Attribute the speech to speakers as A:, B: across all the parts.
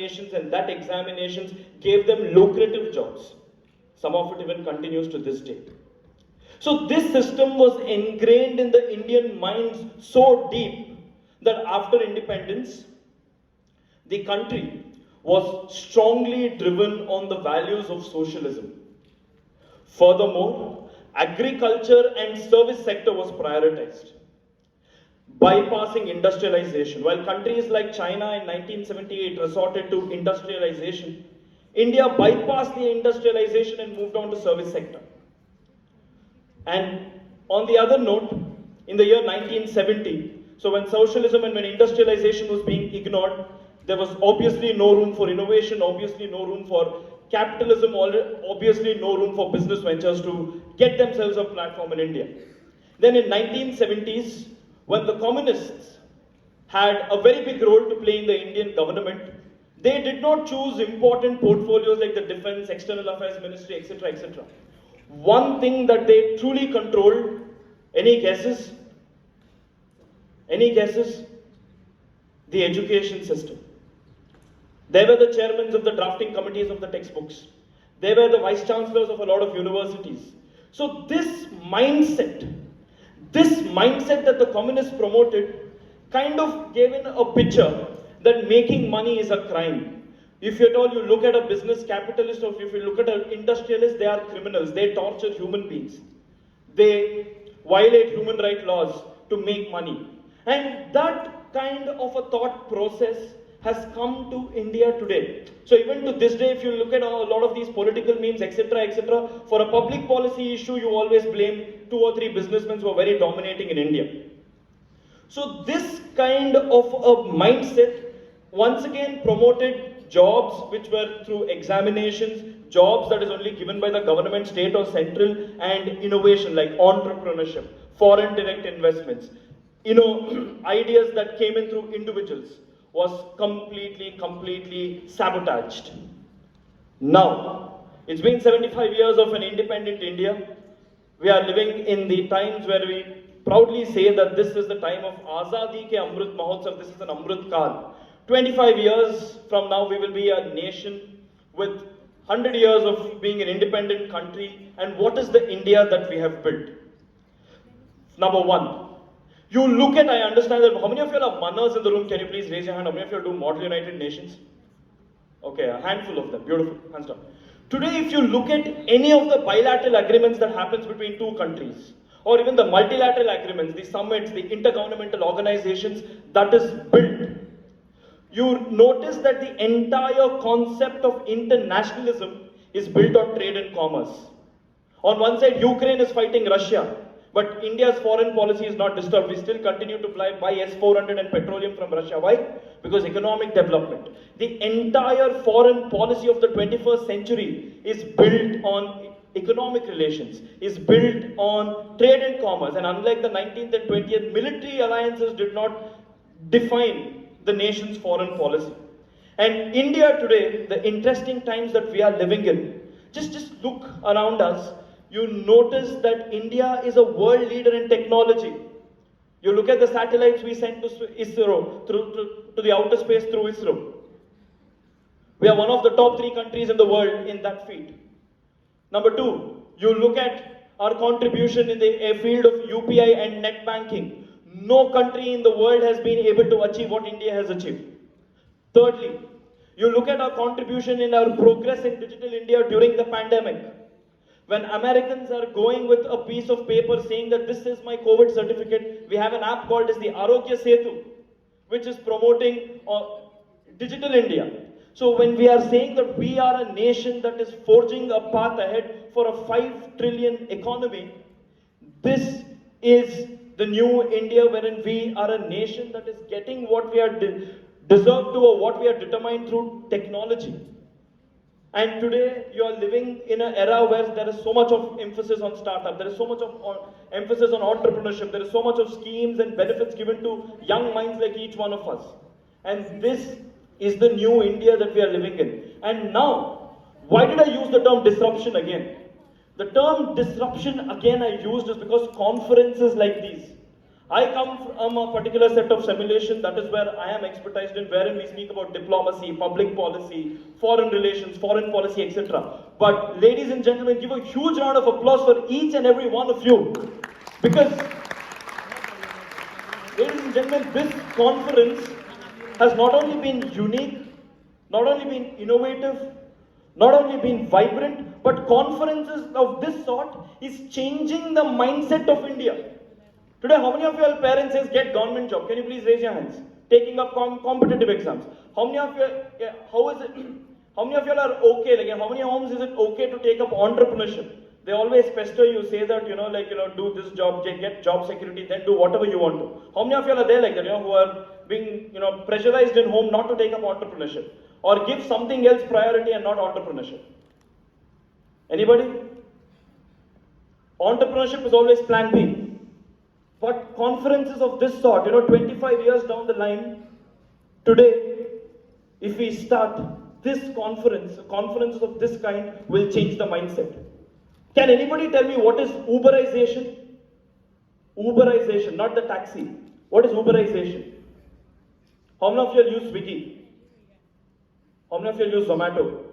A: examinations, and that examinations gave them lucrative jobs. Some of it even continues to this day. So this system was ingrained in the Indian minds so deep that after independence, the country was strongly driven on the values of socialism. Furthermore, agriculture and service sector was prioritized, bypassing industrialization. While countries like China in 1978 resorted to industrialization, India bypassed the industrialization and moved on to service sector. And on the other note, in the year 1970, so when socialism and when industrialization was being ignored, there was obviously no room for innovation, obviously no room for capitalism, obviously no room for business ventures to get themselves a platform in India. Then in 1970s, when the communists had a very big role to play in the Indian government, they did not choose important portfolios like the defense, external affairs ministry, etc., etc. One thing that they truly controlled, any guesses? Any guesses? The education system. They were the chairmen of the drafting committees of the textbooks. They were the vice chancellors of a lot of universities. So this mindset that the communists promoted kind of gave in a picture that making money is a crime. If at all you look at a business capitalist or if you look at an industrialist, they are criminals. They torture human beings. They violate human rights laws to make money. And that kind of a thought process has come to India today. So even to this day, if you look at a lot of these political memes, etc., etc., for a public policy issue, you always blame 2 or 3 businessmen who are very dominating in India. So this kind of a mindset once again promoted jobs which were through examinations, jobs that is only given by the government, state or central, and innovation like entrepreneurship, foreign direct investments, ideas that came in through individuals was completely sabotaged. Now, it's been 75 years of an independent India. We are living in the times where we proudly say that this is the time of Azadi ke Amrit Mahotsav, this is an Amrit Kal. 25 years from now, we will be a nation with 100 years of being an independent country. And what is the India that we have built? Number one, you look at, I understand that, how many of you are mothers in the room? Can you please raise your hand? How many of you do Model United Nations? Okay, a handful of them. Beautiful. Hands down. Today, if you look at any of the bilateral agreements that happens between 2 countries, or even the multilateral agreements, the summits, the intergovernmental organizations that is built, you notice that the entire concept of internationalism is built on trade and commerce. On one side, Ukraine is fighting Russia, but India's foreign policy is not disturbed. We still continue to buy S-400 and petroleum from Russia. Why? Because economic development. The entire foreign policy of the 21st century is built on economic relations, is built on trade and commerce. And unlike the 19th and 20th, military alliances did not define the nation's foreign policy. And India today, the interesting times that we are living in, just look around us, you notice that India is a world leader in technology. You look at the satellites we sent to ISRO, to the outer space through ISRO. We are one of the top 3 countries in the world in that field. Number 2, you look at our contribution in the field of UPI and net banking. No country in the world has been able to achieve what India has achieved. Thirdly, you look at our contribution in our progress in digital India during the pandemic. When Americans are going with a piece of paper saying that this is my COVID certificate, we have an app called as the Arogya Setu, which is promoting digital India. So when we are saying that we are a nation that is forging a path ahead for a 5 trillion economy, this is the new India wherein we are a nation that is getting what we are deserved to or what we are determined through technology. And today, you are living in an era where there is so much of emphasis on startup, there is so much of emphasis on entrepreneurship, there is so much of schemes and benefits given to young minds like each one of us. And this is the new India that we are living in. And now, why did I use the term disruption again? The term disruption again I used is because conferences like these I come from a particular set of simulation, that is where I am expertised in, wherein we speak about diplomacy, public policy, foreign relations, foreign policy, etc. But ladies and gentlemen, give a huge round of applause for each and every one of you. Because, ladies and gentlemen, this conference has not only been unique, not only been innovative, not only been vibrant, but conferences of this sort is changing the mindset of India. Today, how many of your parents says get government job? Can you please raise your hands? Taking up competitive exams. How many of you? How is it? How many of you are okay? Like, how many homes is it okay to take up entrepreneurship? They always pester you, say that do this job, get job security, then do whatever you want to. How many of you are there like that? Who are being pressurized in home not to take up entrepreneurship or give something else priority and not entrepreneurship. Anybody? Entrepreneurship is always plan B. But conferences of this sort, 25 years down the line, today, if we start this conferences of this kind will change the mindset. Can anybody tell me what is Uberization? Uberization, not the taxi. What is Uberization? How many of you use Swiggy? How many of you use Zomato?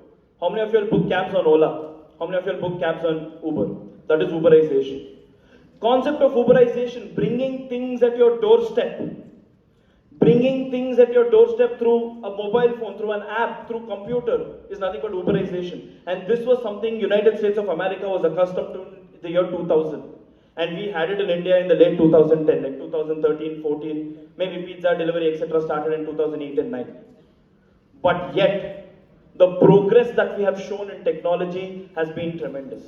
A: How many of you book cabs on Ola? How many of you book cabs on Uber? That is Uberization. Concept of Uberization, bringing things at your doorstep. Bringing things at your doorstep through a mobile phone, through an app, through computer is nothing but Uberization. And this was something United States of America was accustomed to in the year 2000. And we had it in India in the late 2010, like 2013, 14, maybe pizza delivery, etc. started in 2008 and 9. But yet, the progress that we have shown in technology has been tremendous.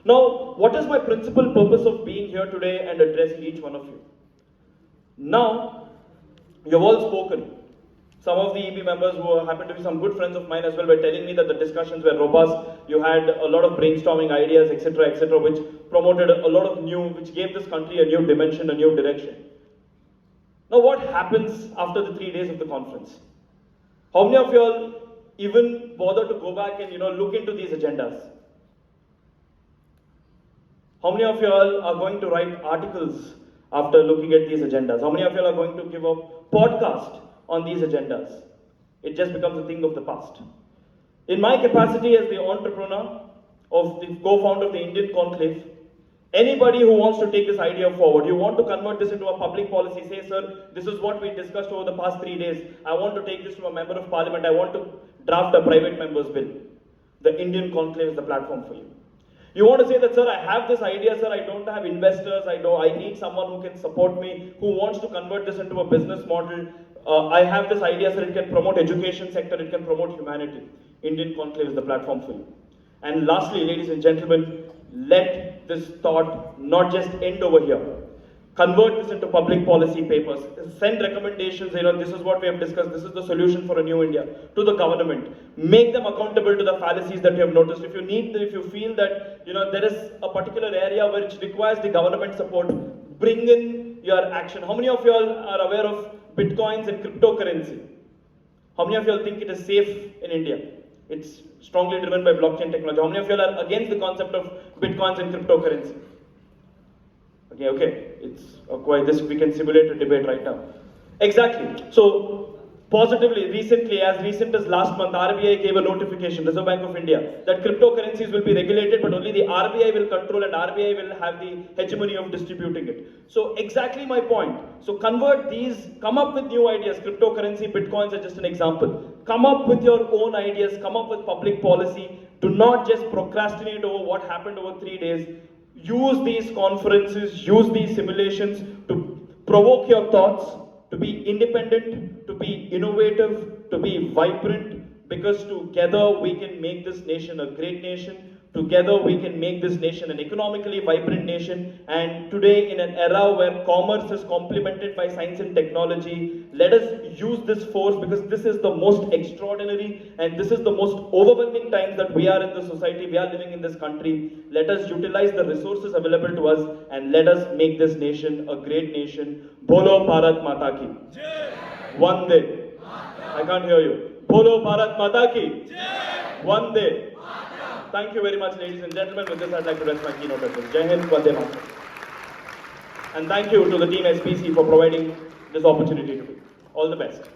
A: Now, what is my principal purpose of being here today and addressing each one of you? Now, you've all spoken. Some of the EB members who happen to be some good friends of mine as well were telling me that the discussions were robust. You had a lot of brainstorming ideas, etc., which promoted a lot of new, which gave this country a new dimension, a new direction. Now, what happens after the 3 days of the conference? How many of you all even bother to go back and look into these agendas? How many of you all are going to write articles after looking at these agendas? How many of you all are going to give a podcast on these agendas? It just becomes a thing of the past. In my capacity as the entrepreneur, of the co-founder of the Indian Conclave, anybody who wants to take this idea forward, you want to convert this into a public policy, say, sir, this is what we discussed over the past 3 days. I want to take this to a member of parliament. I want to draft a private member's bill. The Indian Conclave is the platform for you. You want to say that, sir, I have this idea, sir, I don't have investors, I need someone who can support me, who wants to convert this into a business model. I have this idea, sir, it can promote education sector, it can promote humanity. Indian Conclave is the platform for you. And lastly, ladies and gentlemen, let this thought not just end over here. Convert this into public policy papers. Send recommendations, this is what we have discussed, this is the solution for a new India, to the government. Make them accountable to the fallacies that you have noticed. If you feel that, there is a particular area which requires the government support, bring in your action. How many of you all are aware of bitcoins and cryptocurrency? How many of you all think it is safe in India? It's strongly driven by blockchain technology. How many of you all are against the concept of bitcoins and cryptocurrency? Okay, it's quite this, we can simulate a debate right now. Exactly. So, positively, as recent as last month, RBI gave a notification, Reserve Bank of India, that cryptocurrencies will be regulated, but only the RBI will control and RBI will have the hegemony of distributing it. So, exactly my point. So, convert these, come up with new ideas. Cryptocurrency, bitcoins are just an example. Come up with your own ideas, come up with public policy. Do not just procrastinate over what happened over 3 days. Use these conferences, use these simulations to provoke your thoughts, to be independent, to be innovative, to be vibrant, because together we can make this nation a great nation. Together we can make this nation an economically vibrant nation. And today, in an era where commerce is complemented by science and technology, let us use this force, because this is the most extraordinary and this is the most overwhelming times that we are in the society, we are living in this country. Let us utilize the resources available to us and let us make this nation a great nation. Bolo Bharat Mata Ki. One day. I can't hear you. Bolo Bharat Mata Ki. One day. Thank you very much, ladies and gentlemen. With this, I'd like to rest my keynote address. Jai Hind, Vande Mataram. And thank you to the team SPC for providing this opportunity to me. All the best.